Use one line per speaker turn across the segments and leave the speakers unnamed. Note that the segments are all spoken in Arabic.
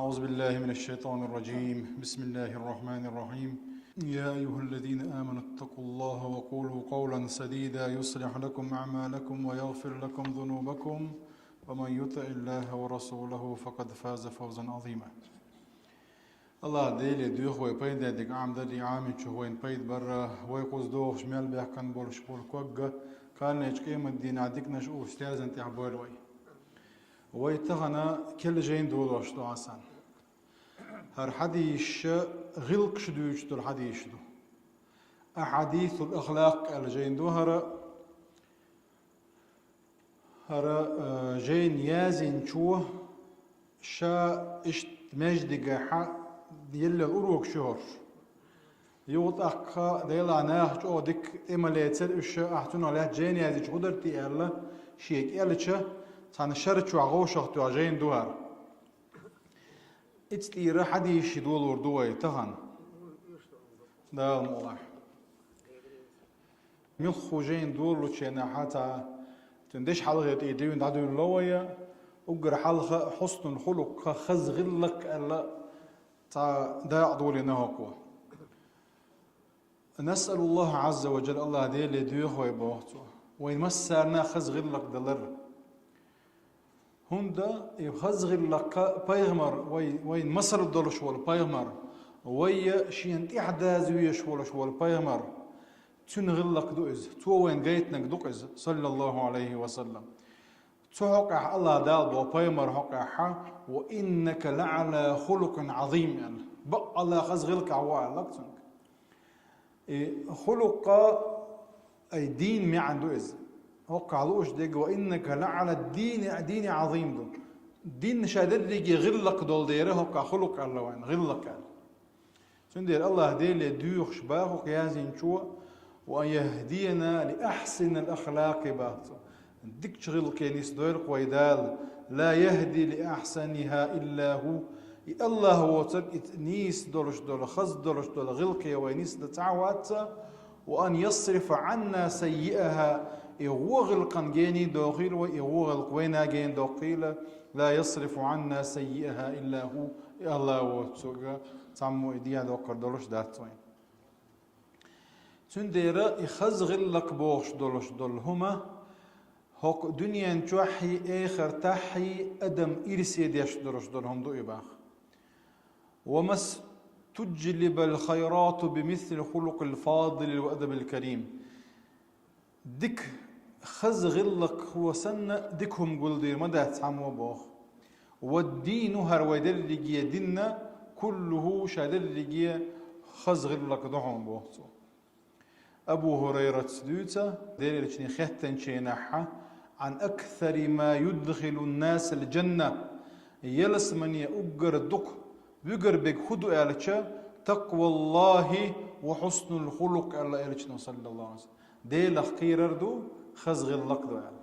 أعوذ بالله من الشيطان الرجيم. بسم الله الرحمن الرحيم. يا أيها الذين آمنوا اتقوا الله وقولوا قولا سديدا يصلح لكم أعمالكم ويغفر لكم ذنوبكم ومن يطع الله ورسوله فقد فاز فوزا عظيما. الله ديلي دوخ ويبيد ديك عام دلي عامي شهوين بيد برا ويقوز دوخ شمال بيحكن بولش بول كوغا كان يشقيم الدين عديك نشؤو استيازن تحبول وي ويتغنى كل جين دولوش دو عسان هر حديث غلق شدوش دو الحديث دو أحاديث الأخلاق الجين دو هر جين يازين شوه شا اشت مجدقة حا يلا أروك شهر يوط أخا ديلا ناخ جو ديك إماليتر إشا أحتون عليه جين يازي قدرتي ألا شيك ألتشا سان الشرط شو عغوش أختو عجين دوهر اتلي حديث دول وردوي تغن دا الموضوع مخو جين دول وشينا حتى تندش حلقة ايديون دادو اللوية اقر حلقة حسن الخلق خز غلق الا تا دا عدولي نهاقوا نسأل الله عز وجل الله دي اللي ديوه ويبوهتو وين مسارنا خز غلق دلر هندا يخز غلق بايغمر وين مصر دولش ولا بايغمر ويا شين إحداث ويش ولا بايغمر تنغلق دوز تو وين جيتنك دوز صلى الله عليه وسلم تحقق الله دال وبايغمر حقق وإنك لعلى خلق عظيم يعني بق الله خز غلق عوال لقتنك خلق أي دين ما عنده إز وقعلوش ديك وإنك لعلى دين عظيم دول دين شادر ليجي غلق دول ديره وقع خلق الله وين غلق يعني سندير الله ديل يدوخ شباه وقيازين شو وأن يهدينا لأحسن الأخلاق باطو ديك شغل كينيس دوير قويدال لا يهدي لأحسنها إلا هو الله هو نيس دولش دول خز دولش دول غلق وينيس دتعوات وأن يصرف عنا سيئها يغوغل قنجيني دوغيل ويغوغل قوينا جين دوقيل لا يصرف عنا سيئها إلا هو الله وتسوغا تعمو إديا دوقر دولش داتوين سنديرا يخزغل لك بوغش دولش دول هما هوك دنيا نتوحي آخر تحي أدم إرسي ديش دولش دول هم دو إباخ ومس تجلب الخيرات بمثل خلق الفاضل وأدب الكريم ديك خز غلق هو سنة ديكهم قلدير مدى تعمو بوخ والدين هرويدر لجيه ديننا كله شادر لجيه خز غلق دعهم بوخ أبو هريرة سدوتا دير لجني خيتن شيناحا عن أكثر ما يدخل الناس الجنة يلس من يأجر دق بيجر بيك خدو ألتشا تقوى الله وحسن الخلق ألا ألتشنا صلى الله عليه وسلم دي لخير دو خزغ اللقدو يعني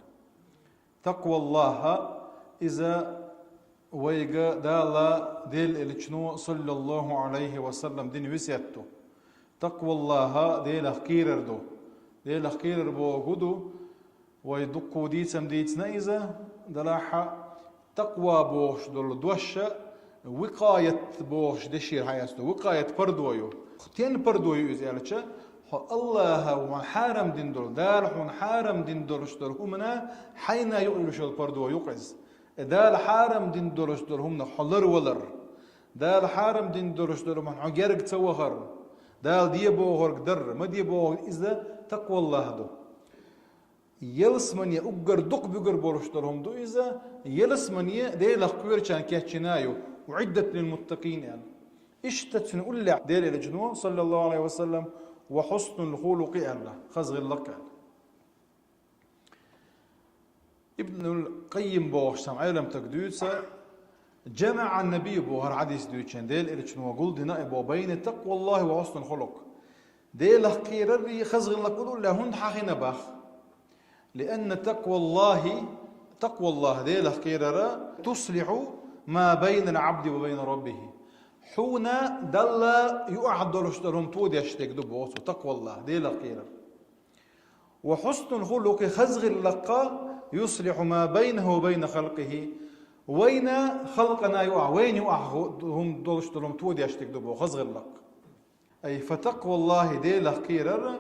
تقوى الله إذا ويجا دالا ديل الچنو صلى الله عليه وسلم دين وسيتو تقوى الله دي لخير بو غدو ويدقو ديتم ديتنا إذا دلاحا تقوى بوش دول دوشة وقاية بوش دشير حياتو وقاية پردويو ختين پردويو إزالتشا الله وحارم دين دول دال حون حارم دين دولش دول همنا حينا يقلش البردو ويقز دال حارم دين دولش دول همنا حلر ولر دال حارم دين دولش دول من عجرق توهر دال دي بوهر قدر ما دي بوهر إذا تقوى الله دو يلس من يأجر دق بيجر بولش دول هم دو إذا يلس من دي لخير كان كاتشنايو وعدت للمتقين يعني اشتت نقول لي دير الجنوة صلى الله عليه وسلم وحسن الخلق الله خزغ اللق ابن القيم بوشتم علم تقدوسة جمع النبي بوهر عديس دوشن ديل إرشن وقول دينا إبو بين تقوى الله وحسن الخلق ديل أخير الري خزغ اللق قلوا لهن حقنا باخ لأن تقوى الله ديل أخير تصلح ما بين العبد وبين ربه حونا دل يقعد دولش دلهم تود يشتك دبوس وتقوى الله دي لقيرة وحسن الخلق خزغ اللقاء يصلح ما بينه وبين خلقه وين خلقنا يقع وين يقع هم دولش دولهم تودي اشتك دبو غزغر لك أي فتقوى الله دي لخيرر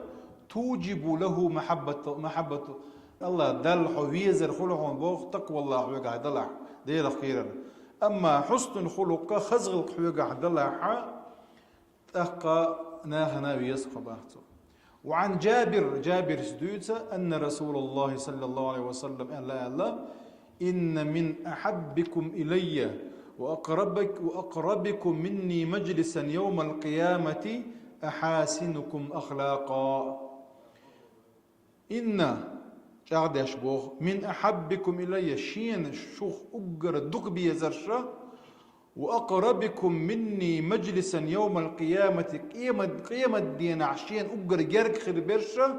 توجب له محبة الله دل حويزر خلقهم بوخ تقوى الله ويقع دلع دي لخيرر أما حسن الخلق خزغ ويقع دلع تقى ناهنا ويسخ باهتو. وعن جابر سدوتة أن رسول الله صلى الله عليه وسلم قال إن من أحبكم إلي وأقربكم مني مجلسا يوم القيامة أحاسنكم أخلاقا. إن شاهد يشبوه من أحبكم إلي شين شوخ أقر دقبي زرشة وأقربكم مني مجلسا يوم القيامة قيامة دين عشين أقر جرك خربرشة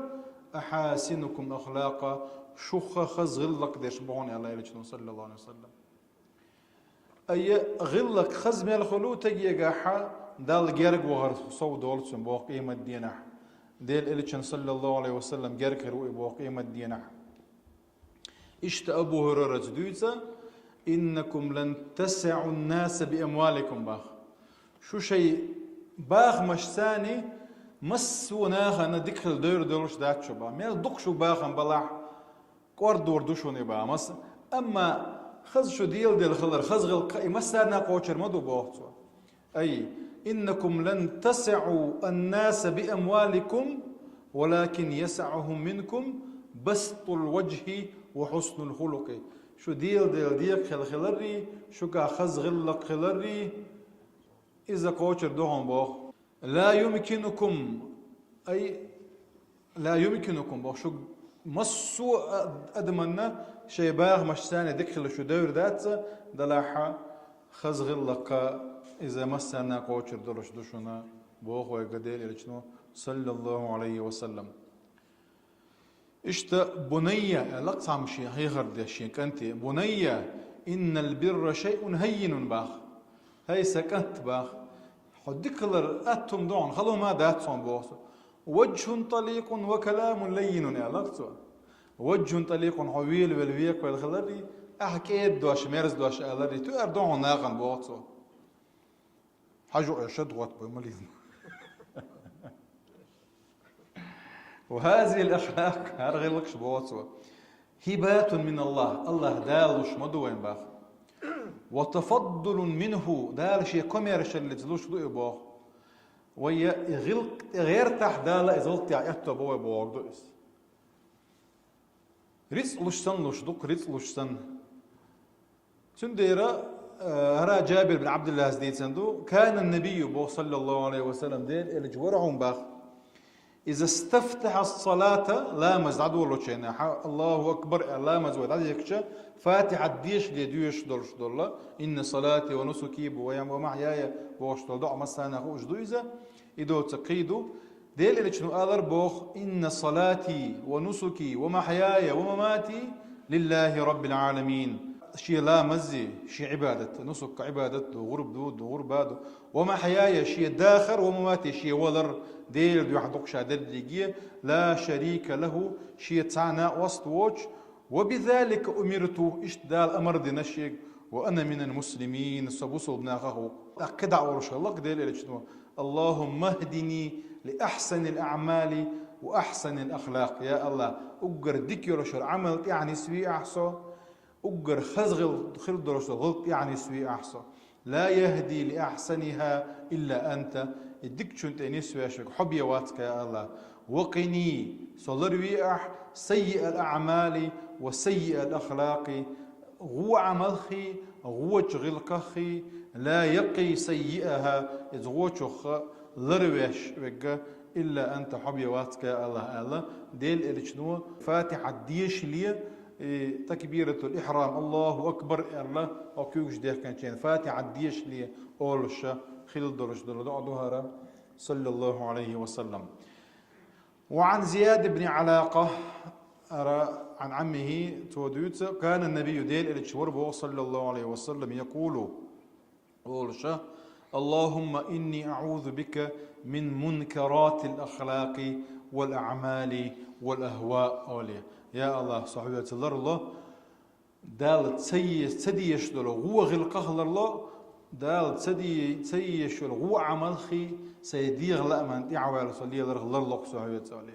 أحاسنكم أخلاقا شوخ خز غلق ديش بوني الله يلجنه صلى الله عليه وسلم. أي غلق خز مال خلو تجي جاحا دال جرك وغر صو دولتهم بوقيمة دينه ديل إلجن صلى الله عليه وسلم جرك روي بوقيمة دينه. إشت أبو هريرة دويتا إنكم لن تسعوا الناس بأموالكم باخ شو شيء باخ مش ثاني مسو ناخ أنا دخل دور دولش دات شو با ميل دق شو باخ بلع كورد دور دوشوني با مس أما خز شو ديل خلر خز غل مسنا قوشر مدو بوقتو. أي إنكم لن تسعوا الناس بأموالكم ولكن يسعهم منكم بسط الوجه وحسن الخلق. شو ديل خلري شو كا خز غلق خلري إذا قوشر دوهم بوخ لا يمكنكم بوخ شو مسو أدمنا شي باغ مش ثاني دخل شو دور ذات دلاحة خز غلق إذا مسنا قوشر دولش دوشنا بوخ ويقديل إلشنو صلى الله عليه وسلم. إشت بنية لقطع مشي هي غرد شيء كنت بنية إن البر شيء هين باخ هاي سكنت باخ حدكلر أتم دون خلوا ما داتهم بوخ وجه طليق وكلام لين يا لقطة وجه طليق حويل والويق والخلري أحكيت دوش ميرز دوش ألري تو أردون ناقن بوخ حاجو أشد غط بمليز. وهذه الأخلاق هرغي لك شبوتوا هبات من الله دالوش مدوين باخ وتفضل منه دال شيء كوميرش اللي تلوش دو باخ ويا غلق غير تحت دال إزلت يعيطوا بوي باخ دوس ريس لوشسن لوش دوك ريس لوشسن سنديرا هرا جابر بن عبد الله زديد سندو كان النبي بو صلى الله عليه وسلم ديل الجورعون باخ إذا استفتح الصلاة لا مزعد ولا شيء الله أكبر لا مزود هذا يكشى فاتحة ديش ليدوش دولش دولا إن صلاتي ونسكي ومحياي بوش دول مثلا خوش دويزة إذا تقيدوا ديل اللي شنو قالر بوخ إن صلاتي ونسكي ومحياي ومماتي لله رب العالمين شيء لا مزي شيء عبادة نسك عبادة وغرب دود وغرب هذا ومحياي شيء داخر ومماتي شيء ولر ديل دو حدوق شادر ليجيه لا شريك له شيء تاعنا وسط ووتش وبذلك أمرت إشتدال أمر دي نشيك وأنا من المسلمين سبوسو بناخه أكدع ورش الله ديل اللهم اهدني لأحسن الأعمال وأحسن الأخلاق يا الله أقر ديك يرش العمل يعني سوي أحسن أقر خزغل خل درش غلط يعني سوي أحسن لا يهدي لأحسنها إلا أنت الدك شنت نسوي شك حبي واتك يا الله وقني صلروي سيء الأعمال وسيء الأخلاق هو عملخي هو شغلكخي لا يقي سيئها إذ هو شخ لرويش إلا أنت حبي واتك يا الله ديل إلشنو فاتحة ديش لي تكبيرة الإحرام الله أكبر الله أكيوش ده كان فاتحة ديش لي أولش خل درج دلدعها صلى الله عليه وسلم. وعن زياد بن علاقة عن عمه توديت كان النبي ديل الشوربه صلى الله عليه وسلم يقول أولش اللهم إني أعوذ بك من منكرات الأخلاق والأعمال والأهواء أولي يا الله صحيح الله دال تسدي يشدل غو غلقه الله دال تسدي يشدل غو عملخي سيديغ لأمن تعوال صلي الله سبحانه وتعالى.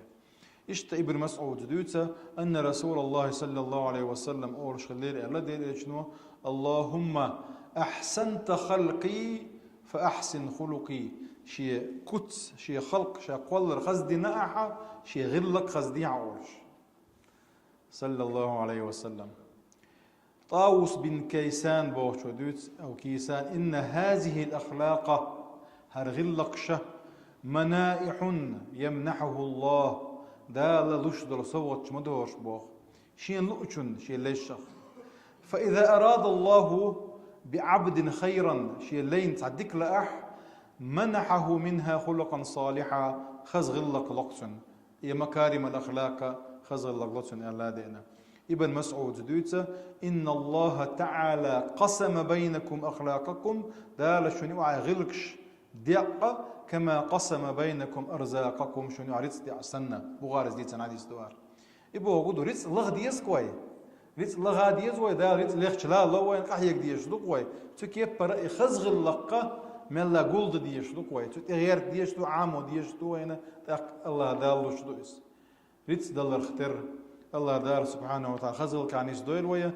اشت ابن مسعود دوتا أن رسول الله صلى الله عليه وسلم أورش خليل الله دير شنو اللهم أحسنت خلقي فأحسن خلقي شي كتس شي خلق شي قول خزدي نأحة شي غلق خزدي عورش صلى الله عليه وسلم. طاووس بن كيسان بوش ودوت أو كيسان إن هذه الأخلاق هرغلق شه منائح يمنحه الله دال لشدر صوت مدورش بوخ شين لؤشن شين ليشخ فإذا أراد الله بعبد خيرا شين لين تعدك لأح منحه منها خلقا صالحا خزغلق لقسن يا مكارم الأخلاق خزغلق لقسن ألا دينا. ابن مسعود دوتا إن الله تعالى قسم بينكم أخلاقكم دال شنو غلقش دقة كما قسم بينكم أرزاقكم شنو عريت دي عسنا بغارز دي تنادي استوار يبغى يقولوا ريت الله ديس كوي ريت الله ديس وي دا ريت ليخش لا الله وين قحيك ديش دو كوي تكيب برا خزغ اللقة ملا جولد ديش دو كوي تغير ديش دو عامو ديش دو وين الله دالو شدو اس ريت دال اختر الله دار سبحانه وتعالى خزغ كانيس دويل ويا